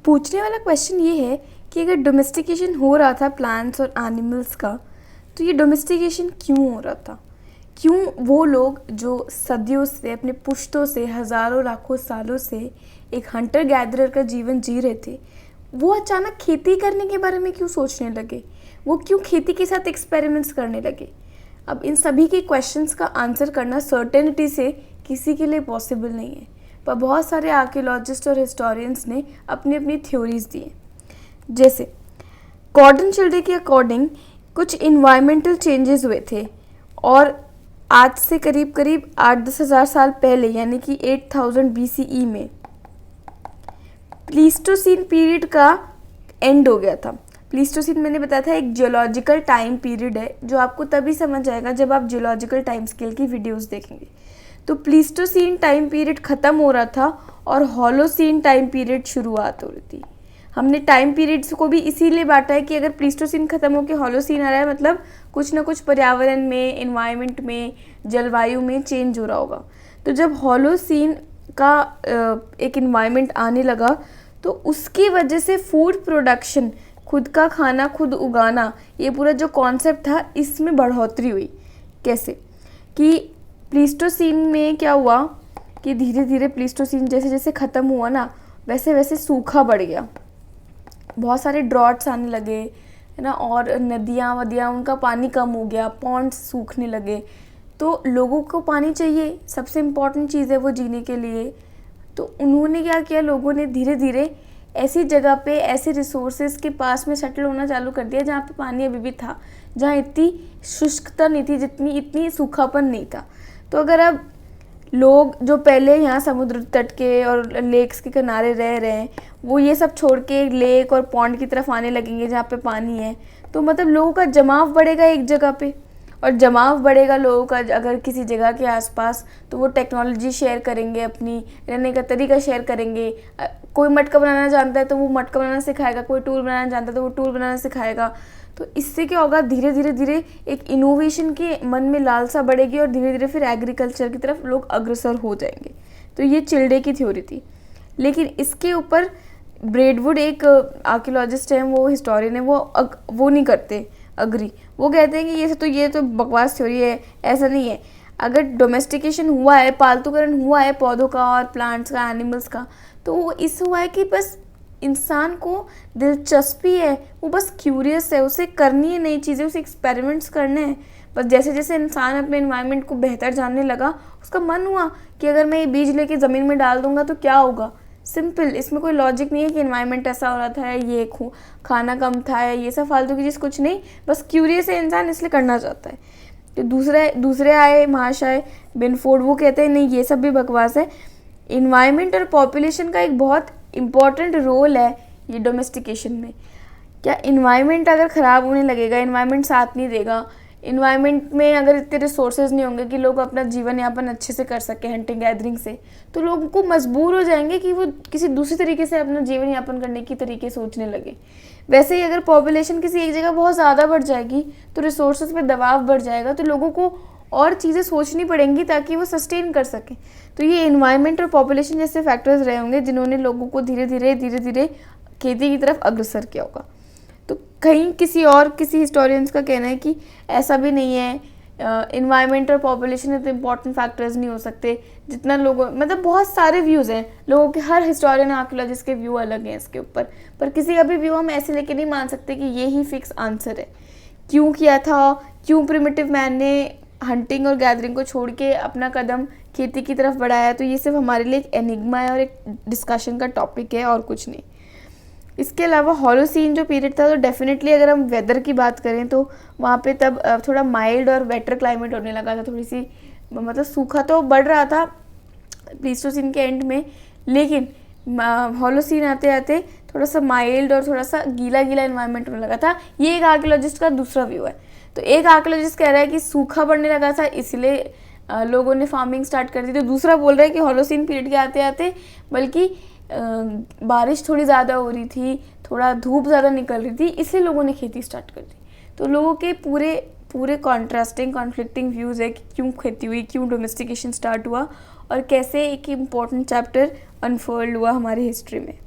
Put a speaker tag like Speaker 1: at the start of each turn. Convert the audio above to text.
Speaker 1: पूछने वाला क्वेश्चन ये है कि अगर डोमेस्टिकेशन हो रहा था प्लांट्स और एनिमल्स का, तो ये डोमेस्टिकेशन क्यों हो रहा था? क्यों वो लोग जो सदियों से, अपने पुश्तों से, हज़ारों लाखों सालों से एक हंटर गैदरर का जीवन जी रहे थे, वो अचानक खेती करने के बारे में क्यों सोचने लगे? वो क्यों खेती के साथ एक्सपेरिमेंट्स करने लगे? अब इन सभी के क्वेश्चंस का आंसर करना सर्टेनिटी से किसी के लिए पॉसिबल नहीं है, पर बहुत सारे आर्कियोलॉजिस्ट और हिस्टोरियंस ने अपनी अपनी थ्योरीज दी हैं। जैसे गॉर्डन चिल्डे के अकॉर्डिंग कुछ इन्वायरमेंटल चेंजेस हुए थे और आज से करीब करीब 8-10 हज़ार साल पहले, यानी कि 8000 BCE में प्लीस्टोसीन पीरियड का एंड हो गया था। प्लीस्टोसीन मैंने बताया था एक जियोलॉजिकल टाइम पीरियड है, जो आपको तभी समझ आएगा जब आप जियोलॉजिकल टाइम स्केल की वीडियोस देखेंगे। तो प्लीस्टोसीन टाइम पीरियड ख़त्म हो रहा था और होलोसीन टाइम पीरियड शुरुआत हो रही थी। हमने टाइम पीरियड्स को भी इसीलिए बांटा है कि अगर प्लीस्टोसीन ख़त्म होकर होलोसीन आ रहा है, मतलब कुछ ना कुछ पर्यावरण में, इन्वायरमेंट में, जलवायु में चेंज हो रहा होगा। तो जब होलोसीन का एक इन्वायरमेंट आने लगा, तो उसकी वजह से फूड प्रोडक्शन, खुद का खाना खुद उगाना, ये पूरा जो कॉन्सेप्ट था, इसमें बढ़ोतरी हुई। कैसे कि प्लीस्टोसीन में क्या हुआ कि धीरे धीरे प्लीस्टोसीन जैसे जैसे ख़त्म हुआ ना, वैसे वैसे सूखा बढ़ गया, बहुत सारे ड्रॉट्स आने लगे, है ना, और नदियाँ वदियाँ, उनका पानी कम हो गया, पॉन्ड्स सूखने लगे। तो लोगों को पानी चाहिए, सबसे इम्पॉर्टेंट चीज़ है वो जीने के लिए। तो उन्होंने क्या किया, लोगों ने धीरे धीरे ऐसी जगह पे, ऐसे रिसोर्सेज के पास में सेटल होना चालू कर दिया जहाँ पे पानी अभी भी था, जहाँ इतनी शुष्कता नहीं थी, जितनी इतनी सूखापन नहीं था। तो अगर अब लोग जो पहले यहाँ समुद्र तट के और लेक्स के किनारे रह रहे हैं, वो ये सब छोड़ के लेक और पॉन्ड की तरफ आने लगेंगे जहाँ पे पानी है, तो मतलब लोगों का जमाव बढ़ेगा एक जगह पे, और जमाव बढ़ेगा लोगों का अगर किसी जगह के आसपास, तो वो टेक्नोलॉजी शेयर करेंगे, अपनी रहने का तरीका शेयर करेंगे। कोई मटका बनाना जानता है तो वो मटका बनाना सिखाएगा, कोई टूल बनाना जानता है तो वो टूल बनाना सिखाएगा। तो इससे क्या होगा, धीरे धीरे धीरे एक इनोवेशन के मन में लालसा बढ़ेगी और धीरे धीरे फिर एग्रीकल्चर की तरफ लोग अग्रसर हो जाएंगे। तो ये चिल्डे की थ्योरी थी। लेकिन इसके ऊपर ब्रेडवुड एक आर्कियोलॉजिस्ट हैं, वो हिस्टोरियन है, वो नहीं करते अग्री। वो कहते हैं कि ये तो बकवास थ्योरी है, ऐसा नहीं है। अगर डोमेस्टिकेशन हुआ है, पालतूकरण हुआ है पौधों का और प्लांट्स का, एनिमल्स का, तो वो इस हुआ है कि बस इंसान को दिलचस्पी है, वो बस क्यूरियस है, उसे करनी है नई चीज़ें, उसे एक्सपेरिमेंट्स करने हैं। बस जैसे जैसे इंसान अपने एनवायरनमेंट को बेहतर जानने लगा, उसका मन हुआ कि अगर मैं ये बीज लेके ज़मीन में डाल दूंगा तो क्या होगा। सिंपल, इसमें कोई लॉजिक नहीं है कि एनवायरनमेंट ऐसा हो रहा था, ये खाना कम था, ये सब फालतू की चीज़ कुछ नहीं, बस क्यूरियस है इंसान, इसलिए करना चाहता है। तो दूसरे आए महाशय बेनफोर्ड, वो कहते हैं नहीं, ये सब भी बकवास है। इन्वायरमेंट और पॉपुलेशन का एक बहुत इम्पॉर्टेंट रोल है ये डोमेस्टिकेशन में। क्या इन्वायरमेंट अगर ख़राब होने लगेगा, इन्वायरमेंट साथ नहीं देगा, इन्वायरमेंट में अगर इतने रिसोर्सेज नहीं होंगे कि लोग अपना जीवन यापन अच्छे से कर सकें हंटिंग गैदरिंग से, तो लोग को मजबूर हो जाएंगे कि वो किसी दूसरे तरीके से अपना जीवन यापन करने की तरीके सोचने लगे। वैसे ही अगर पॉपुलेशन किसी एक जगह बहुत ज़्यादा बढ़ जाएगी तो रिसोर्सेज पे दबाव बढ़ जाएगा, तो लोगों को और चीज़ें सोचनी पड़ेंगी ताकि वो सस्टेन कर सकें। तो ये इन्वायरमेंट और पॉपुलेशन जैसे फैक्टर्स रहे होंगे जिन्होंने लोगों को धीरे धीरे खेती की तरफ अग्रसर किया होगा। तो कहीं किसी हिस्टोरियंस का कहना है कि ऐसा भी नहीं है, इन्वायरमेंट और पॉपुलेशन इतने इंपॉर्टेंट फैक्टर्स नहीं हो सकते जितना लोगों, मतलब बहुत सारे व्यूज़ हैं लोगों के, हर हिस्टोरियन आर्कियोलॉजिस्ट के व्यू अलग हैं इसके ऊपर। पर किसी का भी व्यू हम ऐसे लेके नहीं मान सकते कि ये ही फिक्स आंसर है। क्यों किया था, क्यों प्रिमिटिव मैन ने हंटिंग और गैदरिंग को छोड़ के अपना कदम खेती की तरफ बढ़ाया, तो ये सिर्फ हमारे लिए एक एनिग्मा है और एक डिस्कशन का टॉपिक है और कुछ नहीं। इसके अलावा होलोसीन जो पीरियड था, तो डेफिनेटली अगर हम वेदर की बात करें तो वहाँ पे तब थोड़ा माइल्ड और वेटर क्लाइमेट होने लगा था, थोड़ी सी मतलब सूखा तो बढ़ रहा था प्लीस्टोसीन के एंड में, लेकिन होलोसीन आते आते थोड़ा सा माइल्ड और थोड़ा सा गीला गीला इन्वायरमेंट होने लगा था। ये एक आर्कियोलॉजिस्ट का दूसरा व्यू है। तो एक आर्कियोलॉजिस्ट कह रहा है कि सूखा बढ़ने लगा था इसलिए लोगों ने फार्मिंग स्टार्ट कर दी, तो दूसरा बोल रहा है कि होलोसीन पीरियड के आते आते बल्कि बारिश थोड़ी ज़्यादा हो रही थी, थोड़ा धूप ज़्यादा निकल रही थी, इसलिए लोगों ने खेती स्टार्ट कर दी। तो लोगों के पूरे कॉन्फ्लिक्टिंग व्यूज़ है कि क्यों खेती हुई, क्यों डोमेस्टिकेशन स्टार्ट हुआ और कैसे एक इम्पॉर्टेंट चैप्टर अनफोल्ड हुआ हमारी हिस्ट्री में।